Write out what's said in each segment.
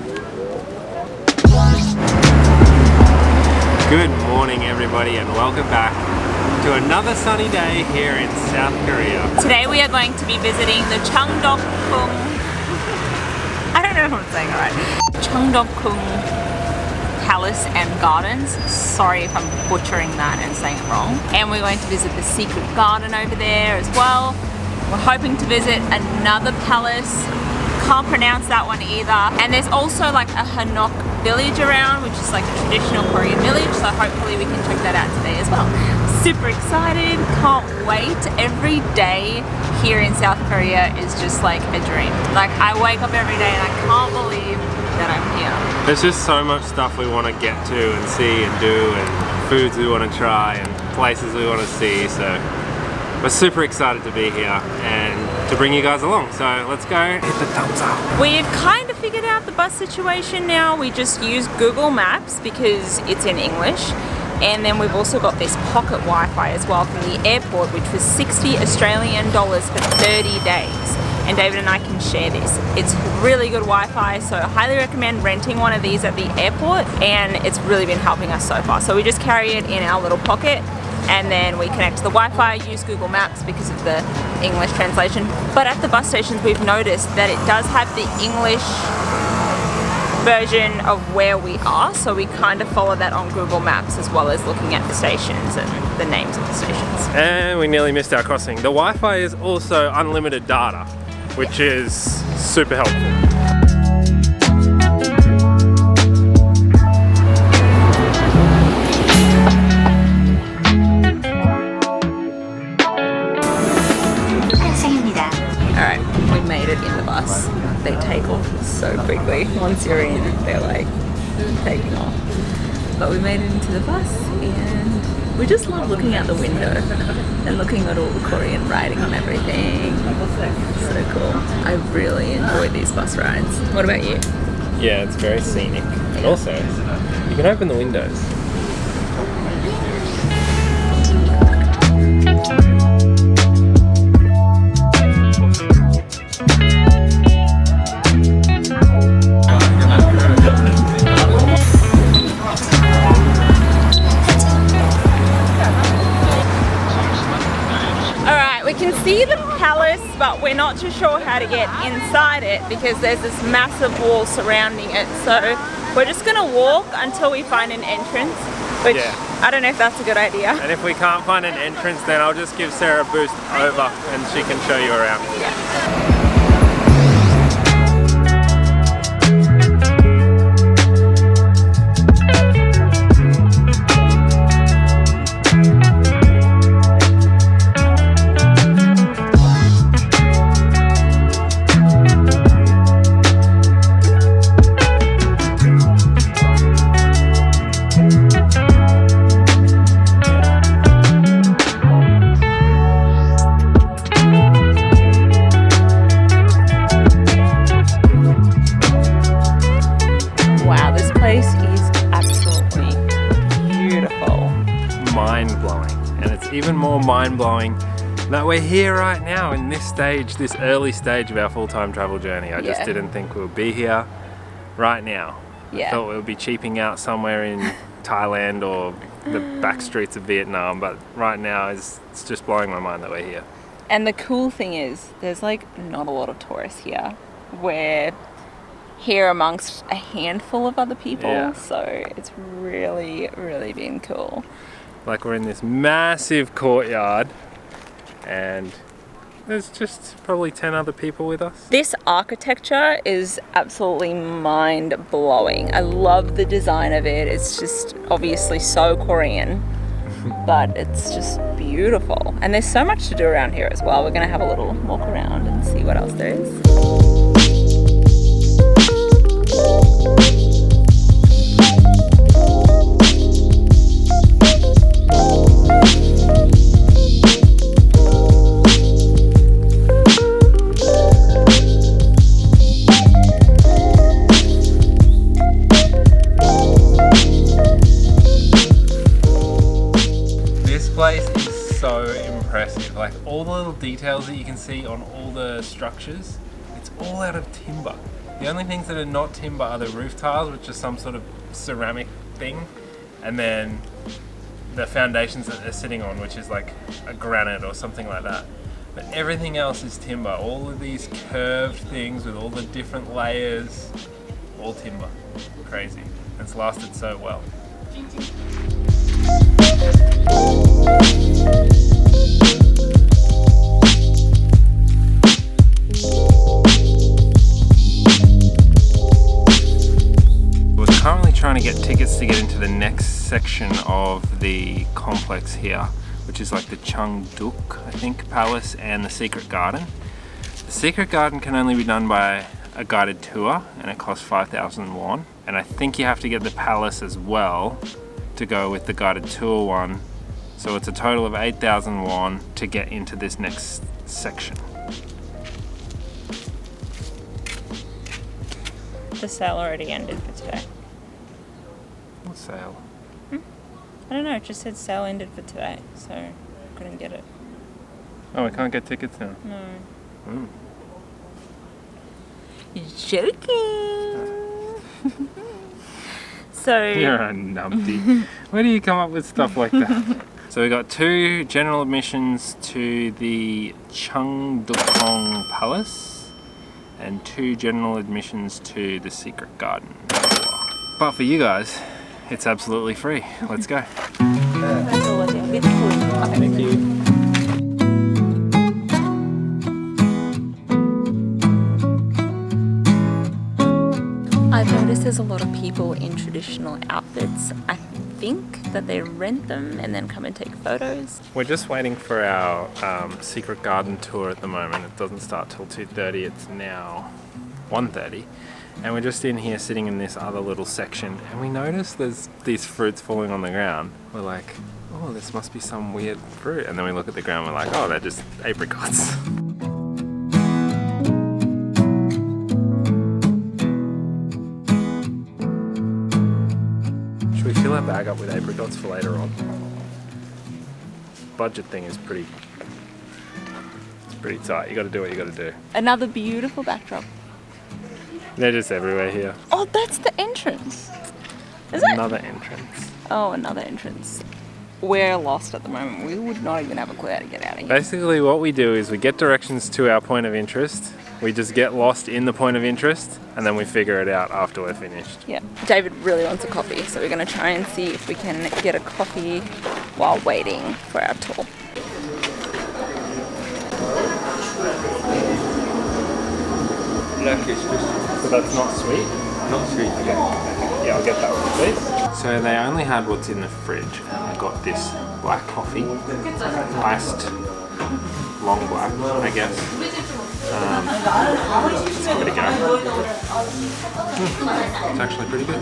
Good morning everybody and welcome back to another sunny day here in South Korea. Today we are going to be visiting the Chungdong I don't know if I'm saying it right. Chungdong Palace and Gardens. Sorry if I'm butchering that and saying it wrong. And we're going to visit the secret garden over there as well. We're hoping to visit another palace. Can't pronounce that one either. And there's also like a Hanok village around, which is like a traditional Korean village, so hopefully we can check that out today as well. Super excited, can't wait. Every day here in South Korea is just like a dream. Like I wake up every day and I can't believe that I'm here. There's just so much stuff we want to get to and see and do, and foods we want to try and places we want to see, so we're super excited to be here and to bring you guys along. So let's go, hit the thumbs up. We've kind of figured out the bus situation now. We just use Google Maps because it's in English. And then we've also got this pocket Wi-Fi as well from the airport, which was 60 Australian dollars for 30 days. And David and I can share this. It's really good Wi-Fi, so I highly recommend renting one of these at the airport, and it's really been helping us so far. So we just carry it in our little pocket, and then we connect to the Wi-Fi, use Google Maps because of the English translation. But at the bus stations we've noticed that it does have the English version of where we are, so we kind of follow that on Google Maps as well as looking at the stations and the names of the stations. And we nearly missed our crossing. The Wi-Fi is also unlimited data, which is super helpful. In the bus. They take off so quickly. Once you're in, they're like taking off. But we made it into the bus and we just love looking out the window and looking at all the Korean writing on everything. So cool. I really enjoy these bus rides. What about you? Yeah, it's very scenic. And also, you can open the windows. See the palace, but we're not too sure how to get inside it because there's this massive wall surrounding it. So we're just gonna walk until we find an entrance, which I don't know if that's a good idea. And if we can't find an entrance, then I'll just give Sarah a boost over and she can show you around. Yeah. Mind-blowing, and it's even more mind-blowing that we're here right now in this stage, this early stage of our full-time travel journey. I just didn't think we would be here right now. I thought we would be cheaping out somewhere in Thailand or the back streets of Vietnam, but right now it's just blowing my mind that we're here. And the cool thing is there's like not a lot of tourists here. We're here amongst a handful of other people, so it's really, really been cool. Like we're in this massive courtyard and there's just probably 10 other people with us. This architecture is absolutely mind-blowing. I love the design of it. It's just obviously so Korean, but it's just beautiful. And there's so much to do around here as well. We're gonna have a little walk around and see what else there is. Like all the little details that you can see on all the structures, it's all out of timber. The only things that are not timber are the roof tiles, which are some sort of ceramic thing, and then the foundations that they're sitting on, which is like a granite or something like that. But everything else is timber. All of these curved things with all the different layers, all timber. Crazy. It's lasted so well. We're currently trying to get tickets to get into the next section of the complex here, which is like the Chungdong, I think, Palace and the Secret Garden. The Secret Garden can only be done by a guided tour, and it costs 5,000 won. And I think you have to get the palace as well to go with the guided tour one. So it's a total of 8,000 won to get into this next section. The sale already ended for today. What sale? I don't know, it just said sale ended for today, so I couldn't get it. Oh, we can't get tickets now? No. Mm. You're joking! So... You're a numpty. Where do you come up with stuff like that? So we got 2 general admissions to the Chungdong Palace and 2 general admissions to the Secret Garden. But for you guys, it's absolutely free. Let's go. Thank you. I've noticed there's a lot of people in traditional outfits. I think that they rent them and then come and take photos. We're just waiting for our Secret Garden tour at the moment. It doesn't start till 2:30. It's now 1:30. And we're just in here sitting in this other little section, and we notice there's these fruits falling on the ground. We're like, oh, this must be some weird fruit. And then we look at the ground, we're like, oh, they're just apricots. Should we fill our bag up with apricots for later on? Budget thing is pretty tight. You gotta do what you gotta do. Another beautiful backdrop. They're just everywhere here. Oh, that's the entrance. Is it? Another entrance. Oh, another entrance. We're lost at the moment. We would not even have a clue how to get out of here. Basically what we do is we get directions to our point of interest. We just get lost in the point of interest and then we figure it out after we're finished. Yeah. David really wants a coffee, so we're going to try and see if we can get a coffee while waiting for our tour. So that's not sweet? Not sweet. Okay. Yeah, I'll get that one, please. So they only had what's in the fridge. I got this black coffee, iced long black, I guess. Let's give it a go. It's actually pretty good.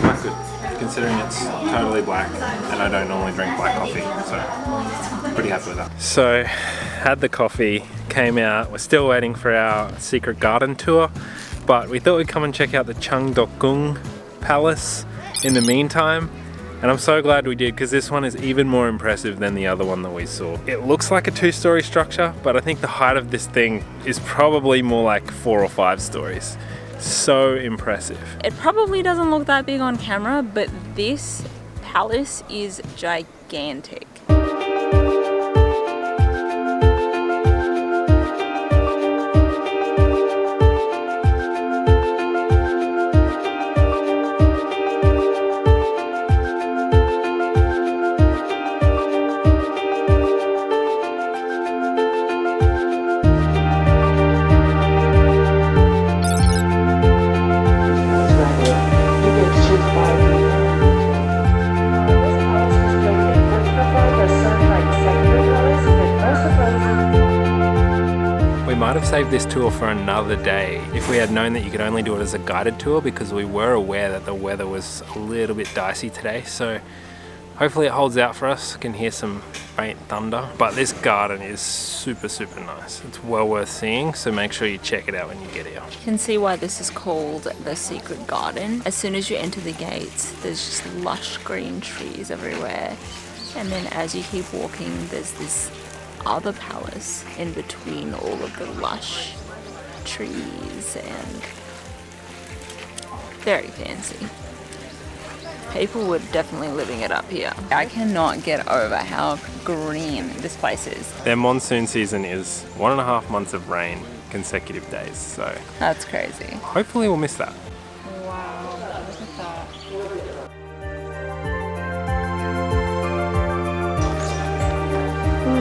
Quite good, considering it's totally black, and I don't normally drink black coffee, so pretty happy with that. So, had the coffee, came out. We're still waiting for our Secret Garden tour, but we thought we'd come and check out the Chungdong Palace in the meantime. And I'm so glad we did, because this one is even more impressive than the other one that we saw. It looks like a 2-story structure, but I think the height of this thing is probably more like 4 or 5 stories. So impressive. It probably doesn't look that big on camera, but this palace is gigantic. Might have saved this tour for another day if we had known that you could only do it as a guided tour, because we were aware that the weather was a little bit dicey today. So hopefully it holds out for us. I can hear some faint thunder, but this garden is super nice. It's well worth seeing, so make sure you check it out when you get here. You can see why this is called the Secret Garden. As soon as you enter the gates, there's just lush green trees everywhere, and then as you keep walking, there's this other palace in between all of the lush trees and very fancy. People were definitely living it up here. I cannot get over how green this place is. Their monsoon season is 1.5 months of rain, consecutive days, so That's crazy. hopefully we'll miss that. Wow, look at that.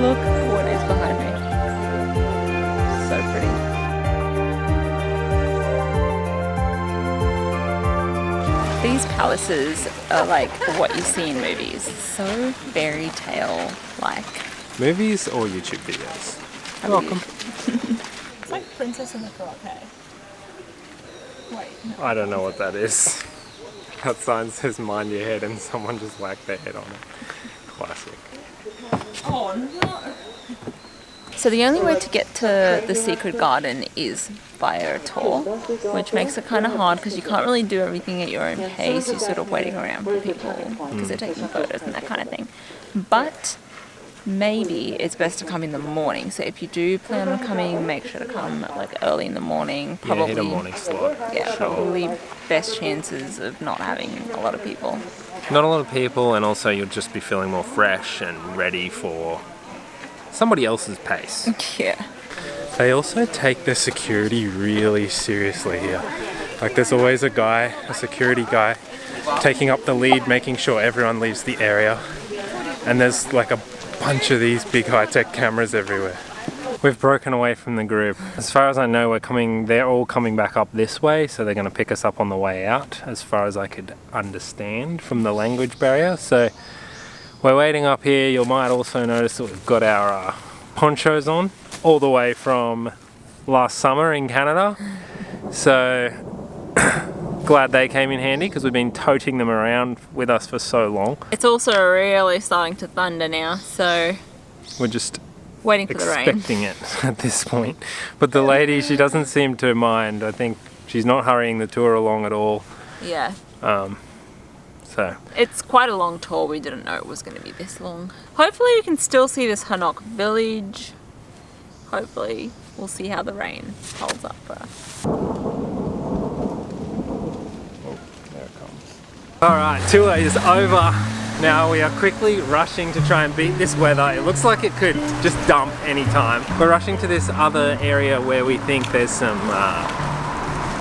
Look what is behind me. So pretty. These palaces are like what you see in movies. So fairy tale like. Movies or YouTube videos? You're welcome. It's like Princess and the Frog, hey? Wait, no. I don't know what that is. That sign says mind your head and someone just whacked their head on it. Classic. Oh no! So the only way to get to the secret garden is via a tour, which makes it kind of hard because you can't really do everything at your own pace. You're sort of waiting around for people because they're taking photos and that kind of thing. But maybe it's best to come in the morning. So if you do plan on coming, make sure to come like early in the morning. Probably, hit a morning slot. Yeah, Sure. probably best chances of not having a lot of people. Not a lot of people, and also you'll just be feeling more fresh and ready for somebody else's pace. Yeah. They also take their security really seriously here. Like there's always a security guy, taking up the lead, making sure everyone leaves the area. And there's like a bunch of these big high-tech cameras everywhere. We've broken away from the group. As far as I know, they're all coming back up this way, so they're going to pick us up on the way out, as far as I could understand from the language barrier. So we're waiting up here. You might also notice that we've got our ponchos on, all the way from last summer in Canada. So glad they came in handy because we've been toting them around with us for so long. It's also really starting to thunder now, so We're just waiting for the rain. expecting it at this point. But the lady, she doesn't seem to mind. I think she's not hurrying the tour along at all. Yeah. So It's quite a long tour. We didn't know it was going to be this long. Hopefully you can still see this Hanok village. Hopefully we'll see how the rain holds up for us. there it comes. Alright, tour is over. Now we are quickly rushing to try and beat this weather. It looks like it could just dump anytime. We're rushing to this other area where we think there's some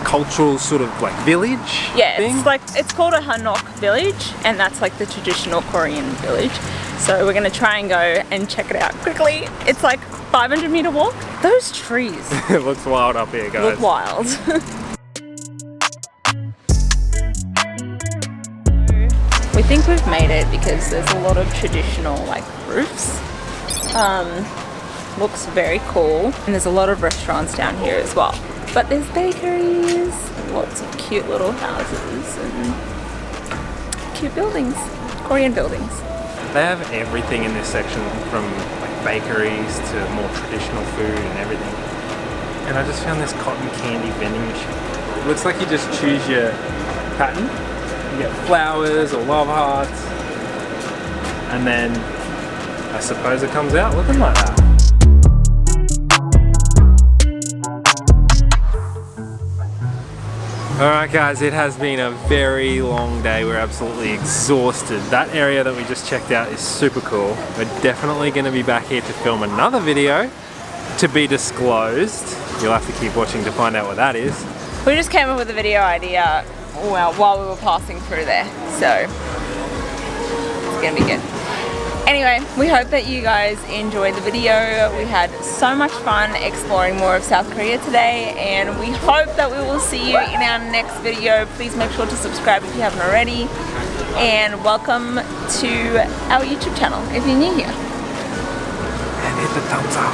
cultural sort of like village thing. It's called a Hanok village, and that's like the traditional Korean village. So we're gonna try and go and check it out quickly. It's like 500-meter walk. Those trees It looks wild up here, guys. look wild. We think we've made it because there's a lot of traditional like roofs. Looks very cool, and there's a lot of restaurants down here as well. But there's bakeries, lots of cute little houses and cute buildings, Korean buildings. They have everything in this section, from like bakeries to more traditional food and everything. And I just found this cotton candy vending machine. It looks like you just choose your pattern. You get flowers or love hearts, and then I suppose it comes out looking like that. Alright guys, it has been a very long day. We're absolutely exhausted. That area that we just checked out is super cool. We're definitely going to be back here to film another video to be disclosed. You'll have to keep watching to find out what that is. We just came up with a video idea while we were passing through there, so it's gonna be good. Anyway, we hope that you guys enjoyed the video. We had so much fun exploring more of South Korea today, and we hope that we will see you in our next video. Please make sure to subscribe if you haven't already, and welcome to our YouTube channel if you're new here. And hit the thumbs up.